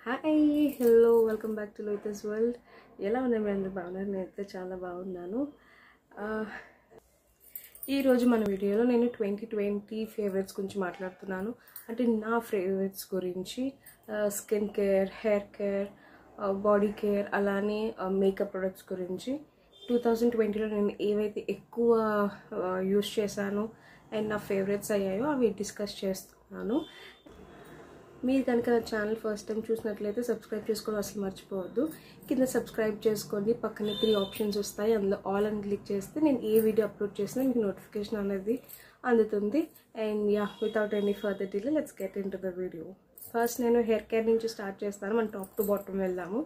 Hi hello welcome back to lotus world. ఎలా ఉన్నాయి మీరు అందరూ? బాగున్నారు? నేనైతే చాలా బాగున్నాను. ఈరోజు మన వీడియోలో నేను 2020 ఫేవరెట్స్ గురించి మాట్లాడుతున్నాను. అంటే నా ఫేవరెట్స్ గురించి skin care, hair care, body care, అలానే మేకప్ ప్రొడక్ట్స్ గురించి 2020లో నేను ఏవైతే ఎక్కువ యూస్ చేశానో అండ్ నా ఫేవరెట్స్ అయ్యాయో అవి డిస్కస్ చేస్తున్నాను. మీరు కనుక నా ఛానల్ ఫస్ట్ టైం చూసినట్లయితే సబ్స్క్రైబ్ చేసుకోవడం అసలు మర్చిపోవద్దు. కింద సబ్స్క్రైబ్ చేసుకోండి, పక్కనే 3 ఆప్షన్స్ వస్తాయి. అందులో ఆల్ అని క్లిక్ చేస్తే నేను ఏ వీడియో అప్లోడ్ చేసినా మీకు నోటిఫికేషన్ అనేది అందుతుంది. And without any further delay let's get in to the video. First నేను హెయిర్ కేర్ నుంచి స్టార్ట్ చేస్తాను. మనం టాప్ టు బాటమ్ వెళ్దాము.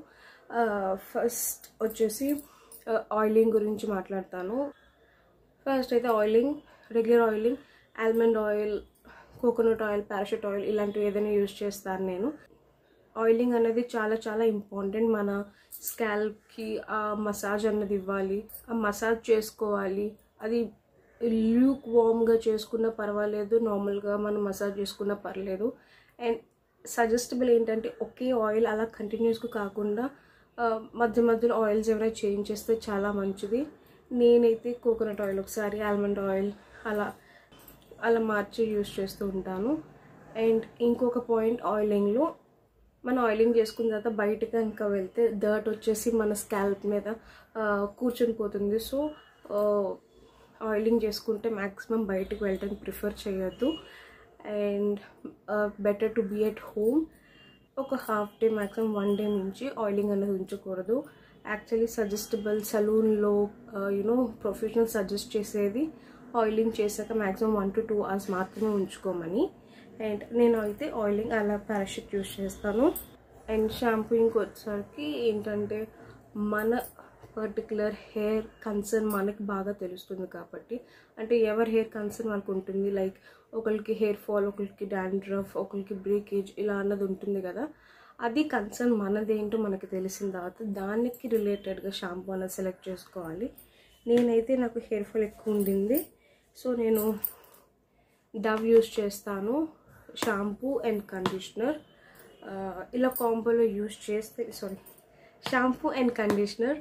ఫస్ట్ వచ్చేసి ఆయిలింగ్ గురించి మాట్లాడతాను. ఫస్ట్ అయితే oiling, regular oiling, almond oil, coconut oil, parachute oil ఇలాంటివి ఏదైనా యూజ్ చేస్తాను నేను. ఆయిలింగ్ అనేది చాలా చాలా ఇంపార్టెంట్. మన స్కాల్ప్కి ఆ మసాజ్ అన్నది ఇవ్వాలి, ఆ మసాజ్ చేసుకోవాలి. అది ల్యూక్ వామ్గా చేసుకున్నా పర్వాలేదు, నార్మల్గా మనం మసాజ్ చేసుకున్నా పర్లేదు. అండ్ సజెస్టబుల్ ఏంటంటే ఒకే ఆయిల్ అలా కంటిన్యూస్గా కాకుండా మధ్య మధ్యలో ఆయిల్స్ ఏమైనా చేంజ్ చేస్తే చాలా మంచిది. నేనైతే కోకోనట్ ఆయిల్ ఒకసారి, ఆల్మండ్ ఆయిల్ అలా మార్చి యూస్ చేస్తూ ఉంటాను. అండ్ ఇంకొక పాయింట్ ఆయిలింగ్లో, మనం ఆయిలింగ్ చేసుకున్న తర్వాత బయటకు ఇంకా వెళ్తే డర్ట్ వచ్చేసి మన స్కాల్ప్ మీద కూర్చొని పోతుంది. సో ఆయిలింగ్ చేసుకుంటే మ్యాక్సిమం బయటకు వెళ్ళడానికి ప్రిఫర్ చేయొద్దు. And better to be at home. ఒక హాఫ్ డే మ్యాక్సిమం 1 డే నుంచి ఆయిలింగ్ అనేది ఉంచకూడదు. యాక్చువల్లీ సజెస్టబుల్ సలూన్లో ప్రొఫెషనల్ సజెస్ట్ చేసేది ఆయిలింగ్ చేశాక మ్యాక్సిమం 1 to 2 hours మాత్రమే ఉంచుకోమని. అండ్ నేను అయితే ఆయిలింగ్ అలా పారాషూట్ యూస్ చేస్తాను. అండ్ షాంపూయింగ్కి వచ్చేసరికి ఏంటంటే మన పర్టికులర్ హెయిర్ కన్సర్న్ మనకి బాగా తెలుస్తుంది కాబట్టి, అంటే ఎవరి హెయిర్ కన్సర్న్ మనకు ఉంటుంది. లైక్ ఒకరికి హెయిర్ ఫాల్, ఒకరికి డాండ్రఫ్, ఒకరికి బ్రేకేజ్ ఇలా అన్నది ఉంటుంది కదా. అది కన్సర్న్ మనదేంటో మనకి తెలిసిన తర్వాత దానికి రిలేటెడ్గా షాంపూ అనేది సెలెక్ట్ చేసుకోవాలి. నేనైతే నాకు హెయిర్ ఫాల్ ఎక్కువ ఉండింది, సో నేను డవ్ యూస్ చేస్తాను. షాంపూ అండ్ కండిషనర్ ఇలా కాంబోలో యూస్ చేస్తే, షాంపూ అండ్ కండిషనర్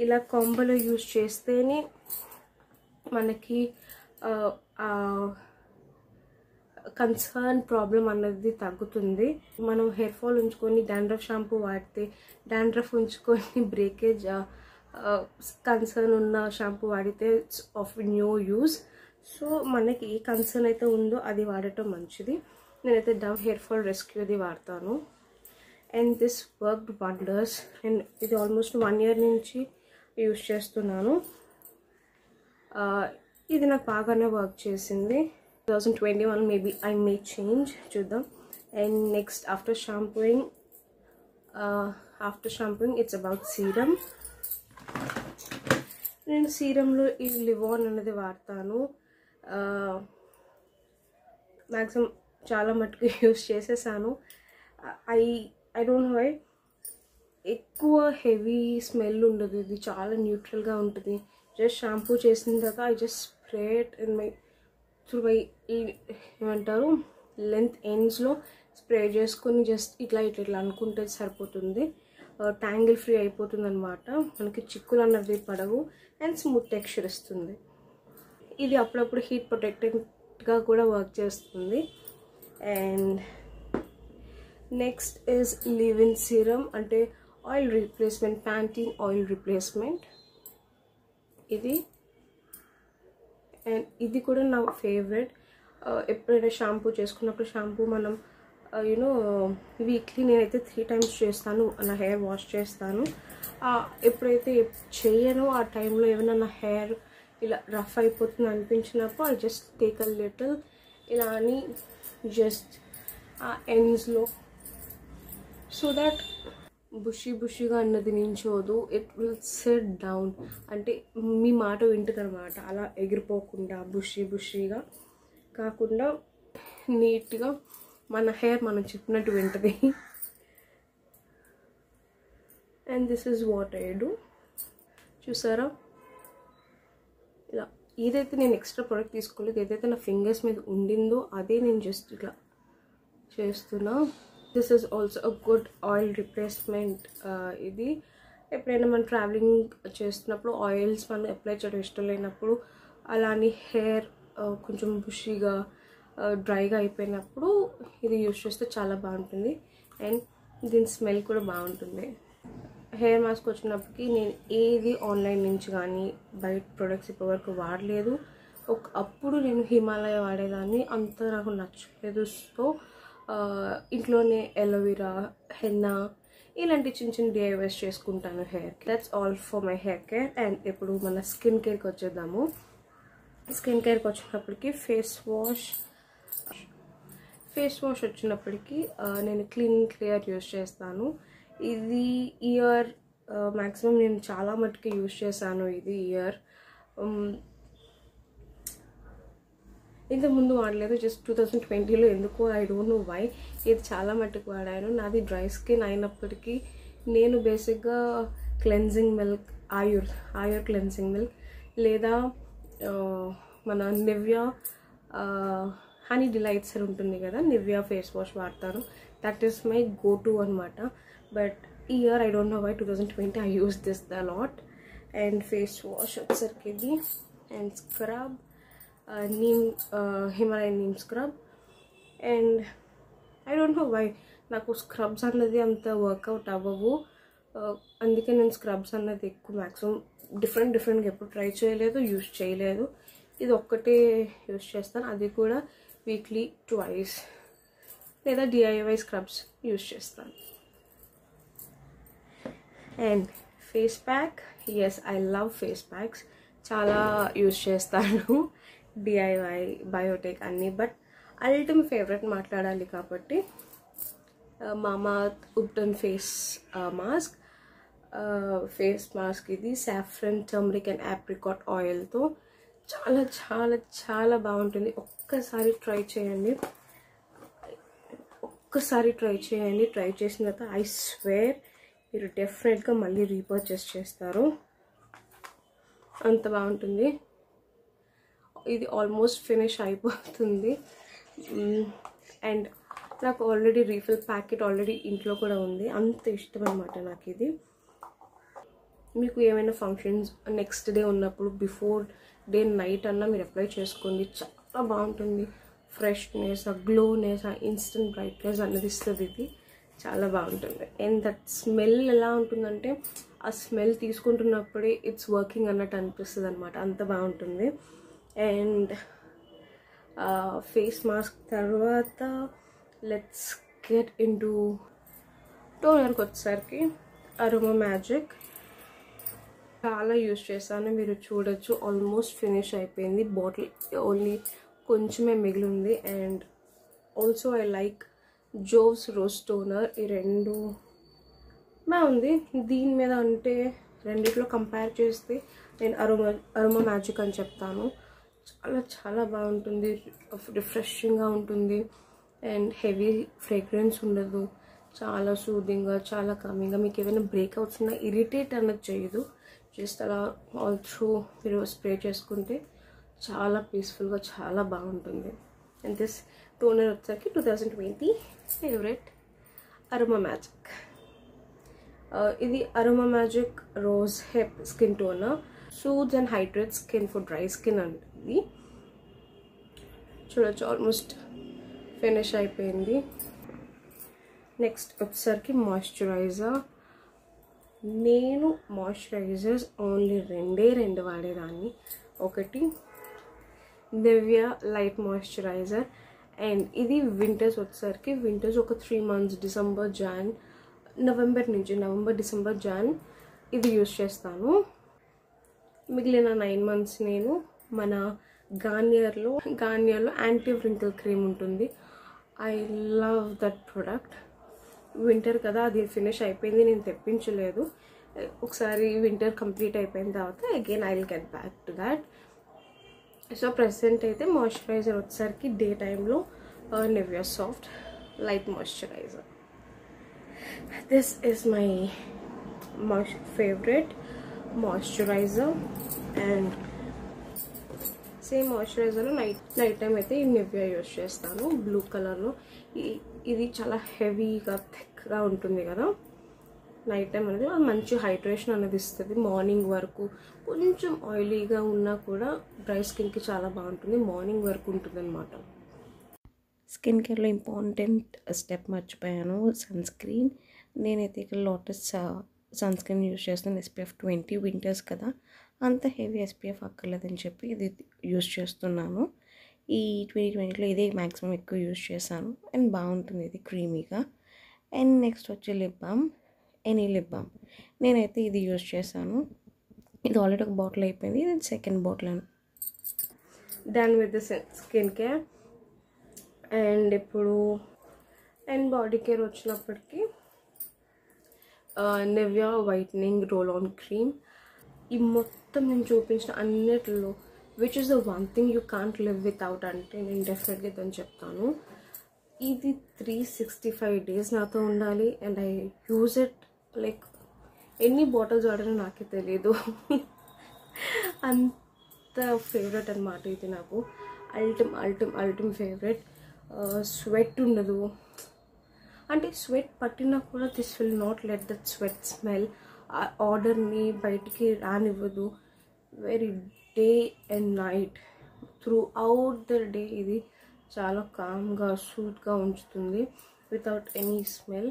ఇలా కాంబోలో యూస్ చేస్తేనే మనకి కన్సర్న్ ప్రాబ్లం అన్నది తగ్గుతుంది. మనం హెయిర్ ఫాల్ ఉంచుకొని డాండ్రఫ్ షాంపూ వాడితే, డాండ్రఫ్ ఉంచుకొని బ్రేకేజ్ కన్సర్న్ ఉన్న షాంపూ వాడితే it's of new use. So మనకి ఏ కన్సర్న్ అయితే ఉందో అది వాడటం మంచిది. నేనైతే డవ్ హెయిర్ ఫాల్ రెస్క్యూది వాడతాను. And this worked wonders. And ఇది ఆల్మోస్ట్ 1 year నుంచి యూజ్ చేస్తున్నాను. ఇది నాకు బాగానే వర్క్ చేసింది. 2021 మేబీ ఐ మే చేంజ్, చూద్దాం. And next after shampooing it's about serum. నేను సీరంలో ఈ లివాన్ అనేది వాడతాను. మ్యాక్సిమం చాలా మటుకు యూస్ చేసేసాను. ఐ డోంట్ నో వై, ఎక్కువ హెవీ స్మెల్ ఉండదు. ఇది చాలా న్యూట్రల్గా ఉంటుంది. జస్ట్ షాంపూ చేసిన తర్వాత I just spray it in my ఏమంటారు లెంత్ ఎండ్స్లో స్ప్రే చేసుకొని జస్ట్ ఇట్లా అనుకుంటే సరిపోతుంది. ట్యాంగిల్ ఫ్రీ అయిపోతుంది అనమాట. మనకి చిక్కులు అన్నది పడవు అండ్ స్మూత్ టెక్స్చర్ ఇస్తుంది. ఇది అప్పుడప్పుడు హీట్ ప్రొటెక్టెంట్గా కూడా వర్క్ చేస్తుంది. And next is leave in serum, అంటే oil replacement, Pantene oil replacement ఇది. అండ్ ఇది కూడా నా ఫేవరెట్. ఎప్పుడైనా షాంపూ చేసుకున్నప్పుడు షాంపూ మనం వీక్లీ నేనైతే 3 times చేస్తాను. నా హెయిర్ వాష్ చేస్తాను. ఎప్పుడైతే చేయనో ఆ టైంలో ఏమైనా నా హెయిర్ ఇలా రఫ్ అయిపోతుంది అనిపించినప్పుడు I just take a little ఇలా అని జస్ట్ ఆ ఎండ్స్లో, సో దట్ బుషీగా అన్నది నించోదు. ఇట్ విల్ సెట్ డౌన్, అంటే మీ మాట వింటుంది అనమాట. అలా ఎగిరిపోకుండా బుషీగా కాకుండా నీట్గా మన హెయిర్ మనం చెప్పినట్టు వింటుంది. And this is what I do. చూసారా, ఇలా ఏదైతే నేను ఎక్స్ట్రా ప్రోడక్ట్ తీసుకోలేదు, ఏదైతే నా ఫింగర్స్ మీద ఉండిందో అదే నేను జస్ట్ ఇట్లా చేస్తున్నా. This is also a good oil replacement. ఇది ఎప్పుడైనా మనం ట్రావెలింగ్ చేస్తున్నప్పుడు ఆయిల్స్ మనం అప్లై చేయడం ఇష్టం లేనప్పుడు, అలానే హెయిర్ కొంచెం బుషీగా డ్రైగా అయిపోయినప్పుడు ఇది యూజ్ చేస్తే చాలా బాగుంటుంది. అండ్ దీని స్మెల్ కూడా బాగుంటుంది. హెయిర్ మాస్క్ వచ్చినప్పటికి నేను ఏది ఆన్లైన్ నుంచి కానీ బయట ప్రొడక్ట్స్ ఇప్పటివరకు వాడలేదు. అప్పుడు నేను హిమాలయ వాడేదాన్ని, అంత నాకు నచ్చలేదు. సో ఇంట్లోనే ఎలోవెరా, హెన్నా ఇలాంటి చిన్న చిన్న DIYs చేసుకుంటాను hair. That's all for my hair care. And ఇప్పుడు మన స్కిన్ కేర్కి వచ్చేద్దాము. స్కిన్ కేర్కి వచ్చినప్పటికి ఫేస్ వాష్ వచ్చినప్పటికీ నేను క్లీన్ క్లియర్ యూజ్ చేస్తాను. ఇది ఇయర్ మ్యాక్సిమం నేను చాలా మట్టుకు యూజ్ చేశాను. ఇది ఇయర్ ఇంతకుముందు వాడలేదు, జస్ట్ 2020లో ఎందుకో ఐ డోంట్ నో వై ఇది చాలా మట్టుకు వాడాను. నాది డ్రై స్కిన్ అయినప్పటికీ నేను బేసిక్గా cleansing milk, Ayur cleansing milk లేదా మన నివ్యా హనీ డిలైట్స్ ఉంటుంది కదా, నివ్యా ఫేస్ వాష్ వాడతాను. That is my go to అనమాట. బట్ ఈ year I don't know why 2020 I use this the lot. And face wash వచ్చేసరికి ఇది. And scrub Himalayan neem scrub. And I don't know why నాకు scrubs అన్నది అంత work out అవ్వవు, అందుకే నేను స్క్రబ్స్ అన్నది ఎక్కువ మ్యాక్సిమం డిఫరెంట్గా ఎప్పుడు ట్రై చేయలేదు, యూజ్ చేయలేదు. ఇది ఒక్కటే యూజ్ చేస్తాను, అది కూడా వీక్లీ 2 లేదా DIY స్క్రబ్స్ యూజ్ చేస్తాను. And face pack, yes I love face packs, చాలా యూజ్ చేస్తాను. DIY, బయోటెక్ అన్నీ. బట్ అల్టిమేట్ ఫేవరెట్ మాట్లాడాలి కాబట్టి మామాఅర్త్ ఉప్టన్ ఫేస్ మాస్క్. ఇది సాఫ్రన్, టర్మరిక్ అండ్ ఆప్రికాట్ ఆయిల్తో చాలా చాలా చాలా బాగుంటుంది. ఒక్కసారి ట్రై చేయండి. ట్రై చేసిన తర్వాత ఐ స్వేర్ మీరు డెఫినెట్గా మళ్ళీ రీపర్చేస్ చేస్తారు, అంత బాగుంటుంది. ఇది ఆల్మోస్ట్ ఫినిష్ అయిపోతుంది. అండ్ నాకు ఆల్రెడీ రీఫిల్ ప్యాకెట్ ఆల్రెడీ ఇంట్లో కూడా ఉంది, అంత ఇష్టం అనమాట నాకు ఇది. మీకు ఏమైనా ఫంక్షన్స్ నెక్స్ట్ డే ఉన్నప్పుడు బిఫోర్ డే నైట్ అన్నా మీరు అప్లై చేసుకోండి, చాలా బాగుంటుంది. ఫ్రెష్నెస్, ఆ గ్లోనెస్, ఆ ఇన్స్టెంట్ బ్రైట్నెస్ అన్నది ఇస్తుంది. ఇది చాలా బాగుంటుంది. అండ్ దట్ స్మెల్ ఎలా ఉంటుందంటే ఆ స్మెల్ తీసుకుంటున్నప్పుడే ఇట్స్ వర్కింగ్ అన్నట్టు అనిపిస్తుంది అనమాట, అంత బాగుంటుంది. అండ్ ఫేస్ మాస్క్ తర్వాత లెట్స్ గెట్ ఇంటూ టోనర్కి వచ్చేసరికి అరోమా మ్యాజిక్ చాలా యూజ్ చేశాను. మీరు చూడొచ్చు ఆల్మోస్ట్ ఫినిష్ అయిపోయింది, బాటిల్ ఓన్లీ కొంచెమే మిగిలింది. And also I like Jovees rose toner. ఈ రెండు బాగుంది. దీని మీద అంటే రెండిట్లో కంపేర్ చేస్తే నేను అరోమా మ్యాజిక్ అని చెప్తాను. చాలా చాలా బాగుంటుంది, రిఫ్రెషింగ్గా ఉంటుంది. అండ్ హెవీ ఫ్రేగ్రెన్స్ ఉండదు, చాలా సూదింగ్గా, చాలా కామింగ్గా. మీకు ఏమైనా బ్రేక్అవుట్స్ ఉన్నా ఇరిటేట్ అన్నది చేయదు, జస్ట్ అలా ఆల్ త్రూ మీరు స్ప్రే చేసుకుంటే చాలా పీస్ఫుల్గా చాలా బాగుంటుంది. అండ్ దిస్ టోనర్ వచ్చేసరికి 2020 ఫేవరెట్ అరోమా మ్యాజిక్. ఇది Aroma Magic rose hip skin toner, soothes and hydrate skin for dry skin అంటుంది. చూడొచ్చు ఆల్మోస్ట్ ఫినిష్ అయిపోయింది. నెక్స్ట్ వచ్చేసరికి మాయిశ్చరైజర్. నేను మాయిశ్చరైజర్స్ ఓన్లీ రెండు వాడేదాన్ని. ఒకటి నివ్యా లైట్ మాయిశ్చరైజర్. అండ్ ఇది వింటర్స్ వచ్చేసరికి వింటర్స్ ఒక 3 months నవంబర్, డిసెంబర్, జాన్ ఇది యూజ్ చేస్తాను. మిగిలిన 9 months నేను మన గార్నియర్లో యాంటీ వ్రింకిల్ క్రీమ్ ఉంటుంది. I love that product. Winter కదా, అది ఫినిష్ అయిపోయింది, నేను తెప్పించలేదు. ఒకసారి వింటర్ కంప్లీట్ అయిపోయిన తర్వాత again I will get back to that. So present అయితే మాయిశ్చరైజర్ వచ్చేసరికి డే టైంలో Nivea soft light moisturiser. This is my favourite moisturiser. And same మాయిశ్చరైజర్లో నైట్ టైం అయితే ఈ నివ్యా యూజ్ చేస్తాను, బ్లూ కలర్లో. ఇది చాలా హెవీగా థిక్గా ఉంటుంది కదా, నైట్ టైం అనేది అది మంచి హైడ్రేషన్ అనేది ఇస్తుంది. మార్నింగ్ వరకు కొంచెం ఆయిలీగా ఉన్నా కూడా డ్రై స్కిన్కి చాలా బాగుంటుంది, మార్నింగ్ వరకు ఉంటుంది అనమాట. స్కిన్ కేర్లో ఇంపార్టెంట్ స్టెప్ మర్చిపోయాను, సన్ స్క్రీన్. నేనైతే ఇక్కడ లోటస్ సన్ స్క్రీన్ యూజ్ చేస్తాను, SPF 20, వింటర్స్ కదా అంత హెవీ SPF అక్కర్లేదని చెప్పి ఇది యూజ్ చేస్తున్నాను. ఈ 2020లో ఇదే మ్యాక్సిమం ఎక్కువ యూజ్ చేశాను అండ్ బాగుంటుంది ఇది క్రీమీగా. అండ్ నెక్స్ట్ వచ్చి lip balm, any lip balm. నేనైతే ఇది యూజ్ చేశాను, ఇది ఆల్రెడీ ఒక బాటిల్ అయిపోయింది, ఇది సెకండ్ బాటిల్ అని. Done with the skin care. And ఇప్పుడు బాడీ కేర్ వచ్చినప్పటికీ Nivea whitening roll on cream. ఈ మొత్తం నేను చూపించిన అన్నిటిలో which is the one thing you can't live without అంటే నేను డెఫినెట్గా ఇదని చెప్తాను. ఇది 365 days నాతో ఉండాలి and I use it like ఎన్ని బాటిల్స్ వాడానో నాకే తెలియదు. అంత ఫేవరెట్ అనమాట ఇది నాకు, అల్టిమ్ ఫేవరెట్. స్వెట్ ఉండదు, అంటే స్వెట్ పట్టినా కూడా this will not let that sweat smell ఆర్డర్ని బయటికి రానివ్వదు. Very day and night throughout the day ఇది చాలా కామ్గా స్వీట్గా ఉంచుతుంది without any smell.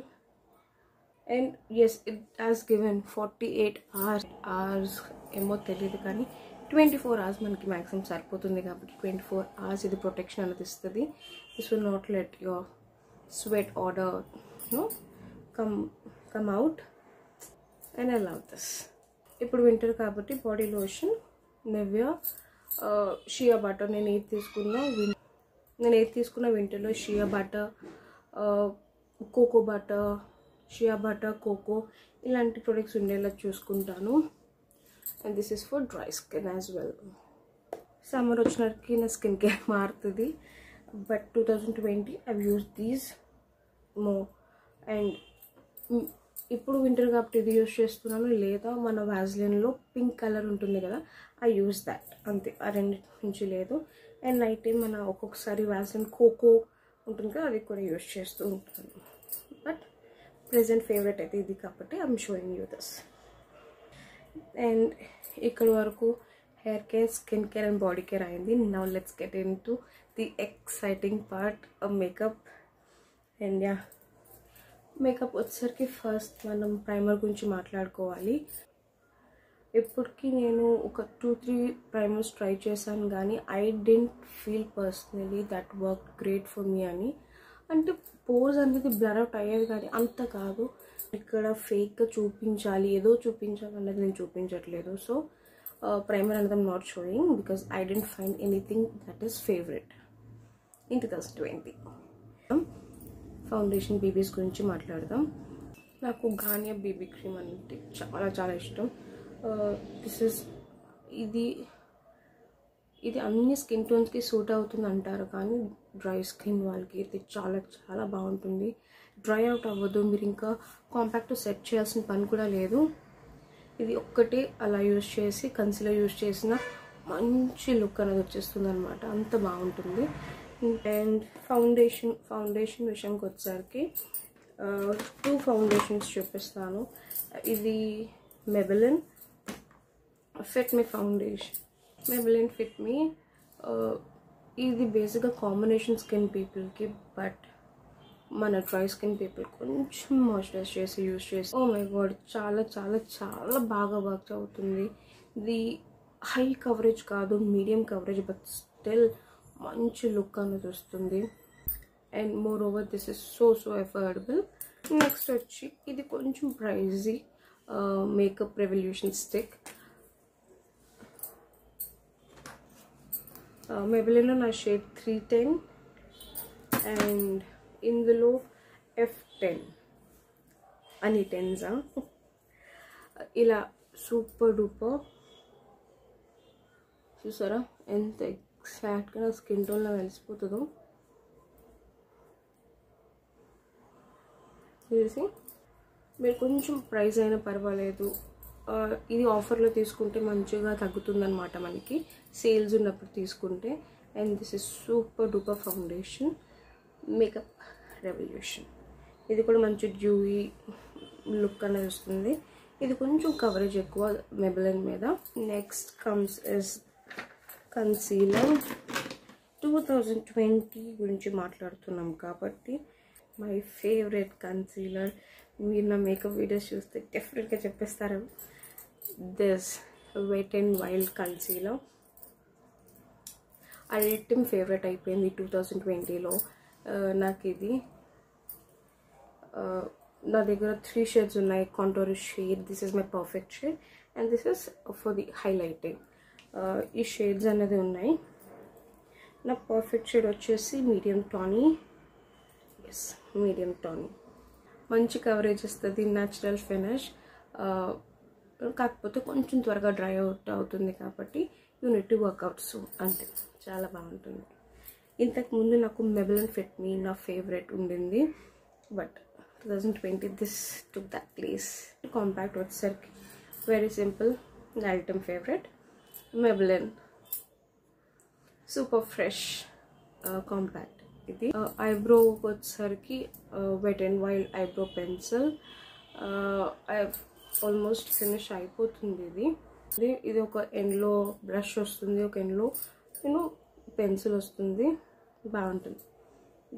And yes, it has given 48 hours ఏమో తెలియదు కానీ 24 hours మనకి మ్యాక్సిమం సరిపోతుంది కాబట్టి 24 hours ఇది ప్రొటెక్షన్ అనేది ఇస్తుంది. This will not let your sweat odour come out and I love this. ఇప్పుడు వింటర్ కాబట్టి body lotion Nivea shea butter. నేను ఏది తీసుకున్నా వింటర్లో shea butter, cocoa butter, shea butter, cocoa ఇలాంటి ప్రొడక్ట్స్ ఉండేలా చూసుకుంటాను. And this is for dry skin as well. Summer వచ్చినకి నా స్కిన్ కేర్ మారుతుంది, but 2020 I've use these more. And ఇప్పుడు వింటర్ కాబట్టి ఇది యూజ్ చేస్తున్నాను, లేదా మన వ్యాజ్లిన్లో పింక్ కలర్ ఉంటుంది కదా, ఐ యూజ్ దాట్, అంతే. ఆ రెండింటి నుంచి లేదు. అండ్ నైట్ టైం మన ఒక్కొక్కసారి వ్యాజ్లిన్ కోకో ఉంటుంది కదా, అది కూడా యూజ్ చేస్తూ ఉంటాను. బట్ ప్రెజెంట్ ఫేవరెట్ అయితే ఇది కాబట్టి I'm showing you this. And ఇక్కడ వరకు hair care, skin care and body care అయింది. Now let's get in to the exciting part, makeup. And yeah, makeup వచ్చేసరికి ఫస్ట్ మనం ప్రైమర్ గురించి మాట్లాడుకోవాలి. ఇప్పటికీ నేను ఒక 2-3 ప్రైమర్స్ ట్రై చేశాను కానీ I didn't feel personally that work great for me అని. అంటే పోజ్ అనేది బ్లర్ అవుట్ అయ్యేది కానీ అంత కాదు. ఇక్కడ ఫేక్గా చూపించాలి, ఏదో చూపించాలి అన్నది నేను చూపించట్లేదు. సో ప్రైమర్ అనేది not showing because I didn't find anything that is favourite in 2020. Foundation బీబీస్ గురించి మాట్లాడదాం. నాకు గార్నియర్ బీబీ క్రీమ్ అంటే చాలా ఇష్టం. ఇది అన్ని స్కిన్ టోన్స్కి సూట్ అవుతుంది అంటారు కానీ డ్రై స్కిన్ వాళ్ళకి ఇది చాలా బాగుంటుంది. డ్రై అవుట్ అవ్వదు, మీరు ఇంకా కాంపాక్ట్ సెట్ చేయాల్సిన పని కూడా లేదు. ఇది ఒక్కటే అలా యూజ్ చేసి కన్సీలర్ యూజ్ చేసిన మంచి లుక్ అనేది వచ్చేస్తుంది అనమాట, అంత బాగుంటుంది. అండ్ ఫౌండేషన్ విషయంకి వచ్చేసరికి 2 ఫౌండేషన్స్ చూపిస్తాను. ఇది మెబెలిన్ ఫిట్ మీ ఫౌండేషన్, మెబెలిన్ ఫిట్ మీ. ఇది బేసిక్గా కాంబినేషన్ స్కిన్ పీపుల్కి, బట్ మన డ్రై స్కిన్ పీపుల్ కొంచెం మాయిశ్చరైజ్ చేసి యూజ్ చేసి ఓ మై గాడ్ చాలా బాగా వర్క్ అవుతుంది. ఇది హై కవరేజ్ కాదు, మీడియం కవరేజ్, బట్ స్టిల్ మంచి లుక్ అనేది వస్తుంది. And more over this is so affordable. Next వచ్చి ఇది కొంచెం ప్రైజీ మేకప్ రెవల్యూషన్ స్టిక్. మెబెలిన్లో నా షేడ్ 310 అండ్ ఇందులో F10 అని 10s ఇలా సూపర్ డూపర్. చూసారా ఎంత ఎగ్జాక్ట్గా నా స్కిన్ టోన్లో వెలిసిపోతుందో. చూసి మీరు కొంచెం ప్రైస్ అయినా పర్వాలేదు, ఇది ఆఫర్లో తీసుకుంటే మంచిగా తగ్గుతుందన్నమాట మనకి, సేల్స్ ఉన్నప్పుడు తీసుకుంటే. And this is super duper foundation. Makeup revolution. ఇది కూడా మంచి డ్యూయి లుక్ అనేది వస్తుంది. ఇది కొంచెం కవరేజ్ ఎక్కువ మెబిలిన్ మీద. Next comes is concealer. 2020 గురించి మాట్లాడుతున్నాం కాబట్టి మై ఫేవరెట్ కన్సీలర్. మీరు నా మేకప్ వీడియోస్ చూస్తే డెఫినెట్గా చెప్పేస్తారు. This wet and wild concealer ultimate favourite అయిపోయింది 2020లో. నాకు ఇది నా దగ్గర 3 షేడ్స్ ఉన్నాయి. Contour shade, this is my perfect shade, and this is for the highlighting. ఈ షేడ్స్ అనేది ఉన్నాయి. నా పర్ఫెక్ట్ షేడ్ వచ్చేసి medium tawny. Yes, medium tawny. మంచి కవరేజ్ ఇస్తుంది, న్యాచురల్ ఫినిష్. కాకపోతే కొంచెం త్వరగా డ్రై అవుట్ అవుతుంది కాబట్టి you need to work out soon. అంతే, చాలా బాగుంటుంది. ఇంతకుముందు నాకు మెబిలిన్ ఫిట్ మీ నా ఫేవరెట్ ఉండింది, but 2020 this took that place. Compact వచ్చేసరికి very simple, ultimate favourite Maybelline super fresh compact. ఇది ఐబ్రో వచ్చేసరికి wet and wild eyebrow pencil. Almost finish అయిపోతుంది. ఇది ఒక ఎండ్లో బ్రష్ వస్తుంది, ఒక ఎండ్లో పెన్సిల్ వస్తుంది, బాగుంటుంది.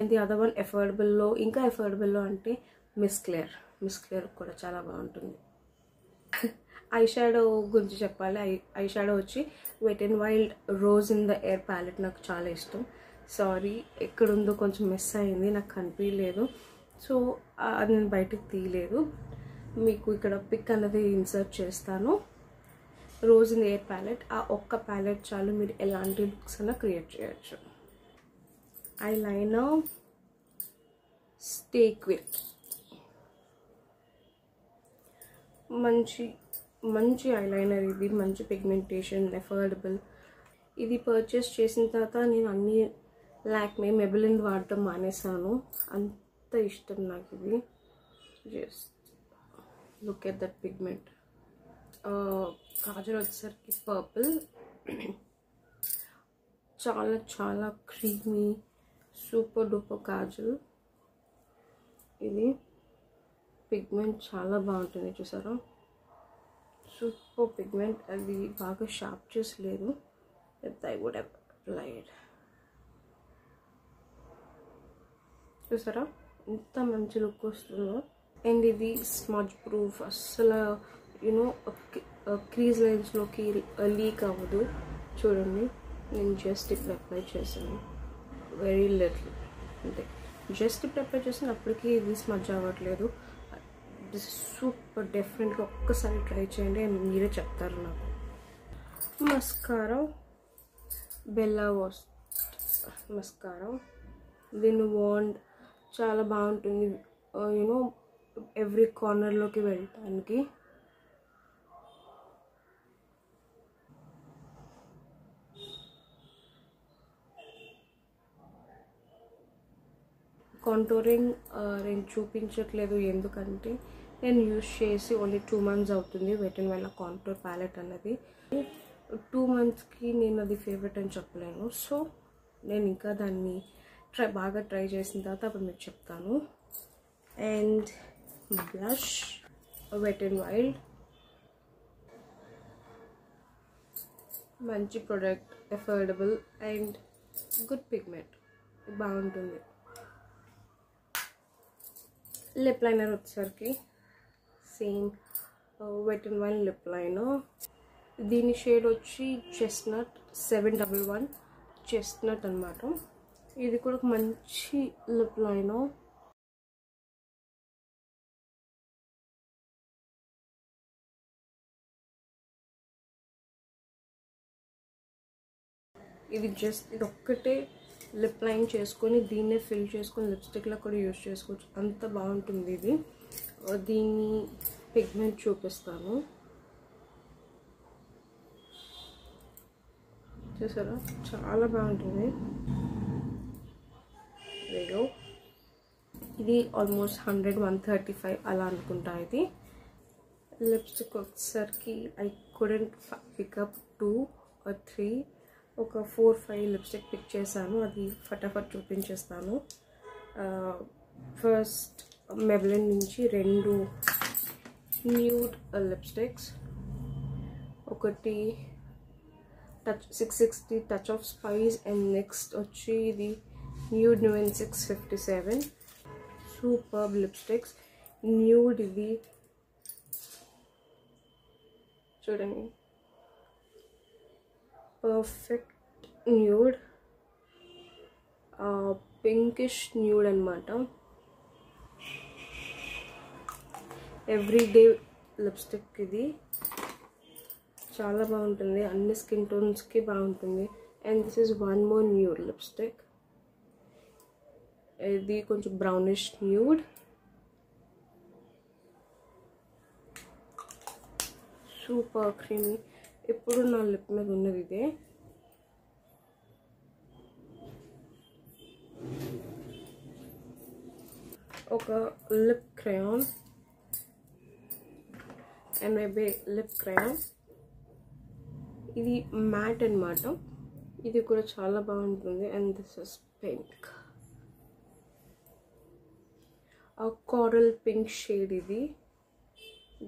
ది అదర్ వన్ ఎఫోర్డబుల్లో, ఇంకా ఎఫోర్డబుల్లో అంటే మిస్ క్లియర్ కూడా చాలా బాగుంటుంది. ఐ షాడో గురించి చెప్పాలి. ఐ షాడో వచ్చి wet and wild rose in the air palette నాకు చాలా ఇష్టం. సారీ, ఎక్కడుందో కొంచెం మిస్ అయింది, నాకు కనిపించలేదు. సో అది నేను బయటకు తీయలేదు. మీకు ఇక్కడ పిక్ అనేది ఇన్సర్ట్ చేస్తాను. Rose in the air palette, ఆ ఒక్క ప్యాలెట్ చాలు, మీరు ఎలాంటి లుక్స్ అయినా క్రియేట్ చేయొచ్చు. ఐ లైనర్ స్టే క్విక్, మంచి ఐలైనర్. ఇది మంచి పిగ్మెంటేషన్, ఎఫోర్డబుల్. ఇది పర్చేస్ చేసిన తర్వాత నేను అన్ని లాక్మే మెబిలిన్ వాడటం మానేసాను, అంత ఇష్టం నాకు ఇది. Just look at that pigment. Kajal వచ్చేసరికి పర్పుల్, చాలా క్రీమీ సూపర్ డూపర్ కాజల్. ఇది పిగ్మెంట్ చాలా బాగుంటుంది, చూసారా, సూపర్ పిగ్మెంట్. అది బాగా షార్ప్ చేసలేదు, ఐ వుడ్ హ్యావ్ అప్లైడ్. చూసారా ఎంత మంచి లుక్ వస్తుందో. అండ్ ఇది స్మజ్ ప్రూఫ్, అస్సలు క్రీజ్ లైన్స్లోకి లీక్ అవ్వదు. చూడండి, నేను జస్ట్ ఇప్పుడు అప్లై చేశాను, వెరీ లిటిల్ అంతే. జస్ట్ ఇప్పుడు అప్లై చేసిన అప్పటికి ఇది స్మజ్ అవ్వట్లేదు. దిస్ సూపర్, డెఫినెట్గా ఒక్కసారి ట్రై చేయండి అండ్ మీరే చెప్తారు నాకు. Mascara, Bella mascara. దీని వాండ్ చాలా బాగుంటుంది, ఎవ్రీ కార్నర్లోకి వెళ్ళటానికి. కాంటోరింగ్ నేను చూపించట్లేదు, ఎందుకంటే నేను యూజ్ చేసి ఓన్లీ 2 months అవుతుంది. Wet and wild contour palette అన్నది 2 monthsకి నేను అది ఫేవరెట్ అని చెప్పలేను. సో నేను ఇంకా దాన్ని బాగా ట్రై చేసిన తర్వాత అప్పుడు మీకు చెప్తాను. And blush, wet and wild, మంచి product, affordable and good pigment, బాగుంటుంది. లిప్ లైనర్ వచ్చేసరికి same wet and wild lip liner. దీని షేడ్ వచ్చి చెస్ట్నట్ 711 చెస్ట్నట్ అనమాట. ఇది కూడా ఒక మంచి లిప్ లైనర్. ఇది ఒక్కటే లిప్ లైన్ చేసుకొని దీన్నే ఫిల్ చేసుకొని లిప్స్టిక్లో కూడా యూజ్ చేసుకోవచ్చు, అంత బాగుంటుంది ఇది. దీన్ని పిగ్మెంట్ చూపిస్తాను, చూసారా, చాలా బాగుంటుంది. రేగో ఇది ఆల్మోస్ట్ 100-135 అలా అనుకుంటా. ఇది లిప్స్టిక్ వచ్చేసరికి ఐ కుడెంట్ పికప్ 2 or 3, ఒక 4-5 లిప్స్టిక్ పిక్ చేశాను, అది ఫటాఫట్ చూపించేస్తాను. ఫస్ట్ మెబ్లిన్ నుంచి 2 న్యూడ్ లిప్స్టిక్స్, ఒకటి touch 660 touch of spice, and next వచ్చి ఇది న్యూడ్ న్యూన్ 657 సూపర్బ్ లిప్స్టిక్స్. న్యూడ్ ఇది చూడండి, పర్ఫెక్ట్ న్యూడ్, పింకిష్ న్యూడ్ అనమాట. ఎవ్రీడే లిప్స్టిక్ ఇది చాలా బాగుంటుంది, అన్ని స్కిన్ టోన్స్కి బాగుంటుంది. And this is one more nude lipstick. ఇది కొంచెం బ్రౌనిష్ న్యూడ్, సూపర్ క్రీమీ. ఇప్పుడు నా లిప్ మీద ఉన్నది ఇదే. ఒక lip crayon, MAB lip crayon. ఇది మ్యాట్ అన్నమాట, ఇది కూడా చాలా బాగుంటుంది. And this is pink, coral pink shade ఇది.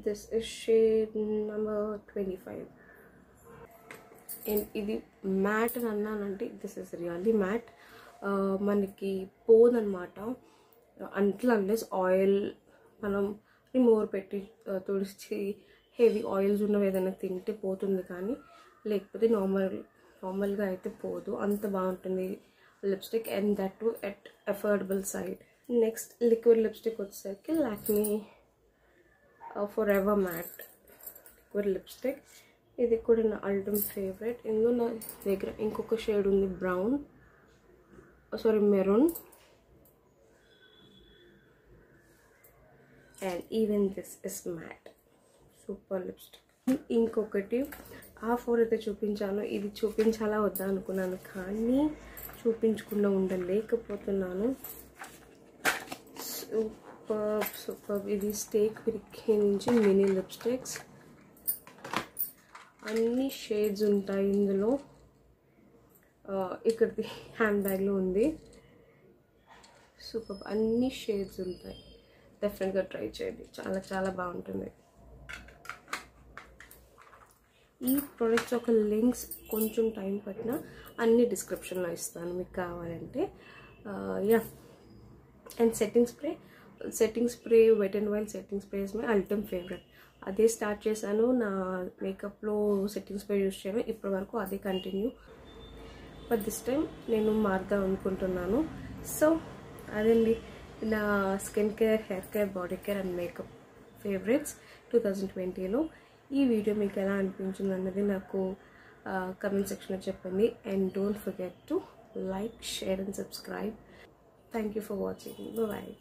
This is shade number 25. And ఇది మ్యాట్ అని అన్నానంటే దిస్ ఇస్ రియల్లీ మ్యాట్. మనకి పోదనమాట అంట్లో, అన్లెస్ ఆయిల్ మనం రిమూవర్ పెట్టి తుడిచి హెవీ ఆయిల్స్ ఉన్నవి ఏదైనా తింటే పోతుంది, కానీ లేకపోతే నార్మల్గా అయితే పోదు. అంత బాగుంటుంది lipstick, and that too at affordable side. Next liquid lipstick వచ్చేసరికి Lakme forever matte liquid lipstick. ఇది కూడా నా అల్టిమేట్ ఫేవరెట్. ఇందులో నా దగ్గర ఇంకొక షేడ్ ఉంది, maroon. And even this is matte, super lipstick. ఇంకొకటి ఆ 4 అయితే చూపించాను, ఇది చూపించాలా వద్దా అనుకున్నాను, కానీ చూపించకుండా ఉండలేకపోతున్నాను. సూపర్. ఇది స్టేక్ పిరికి నుంచి మినీ లిప్స్టిక్స్, అన్ని షేడ్స్ ఉంటాయి ఇందులో. ఇక్కడిది హ్యాండ్ బ్యాగ్లో ఉంది. సూపర్, అన్ని షేడ్స్ ఉంటాయి. డెఫినెట్గా ట్రై చేయండి, చాలా చాలా బాగుంటుంది. ఈ ప్రోడక్ట్స్ ఒక లింక్స్ కొంచెం టైం పట్టినా అన్ని డిస్క్రిప్షన్లో ఇస్తాను మీకు కావాలంటే. Yeah, and setting spray wet and wild setting spray is my ultimate favourite. అదే స్టార్ట్ చేశాను, నా మేకప్లో సెట్టింగ్ స్ప్రే యూస్ చేయను ఇప్పటి వరకు, అదే కంటిన్యూ. బట్ దిస్ టైం నేను మారుదాం అనుకుంటున్నాను. సో అదండి నా skin care, hair care, body care and makeup favourites 2020లో. ఈ వీడియో మీకు ఎలా అనిపించింది అన్నది నాకు కమెంట్ సెక్షన్లో చెప్పండి. And don't forget to like, share and subscribe. Thank you for watching. Bye.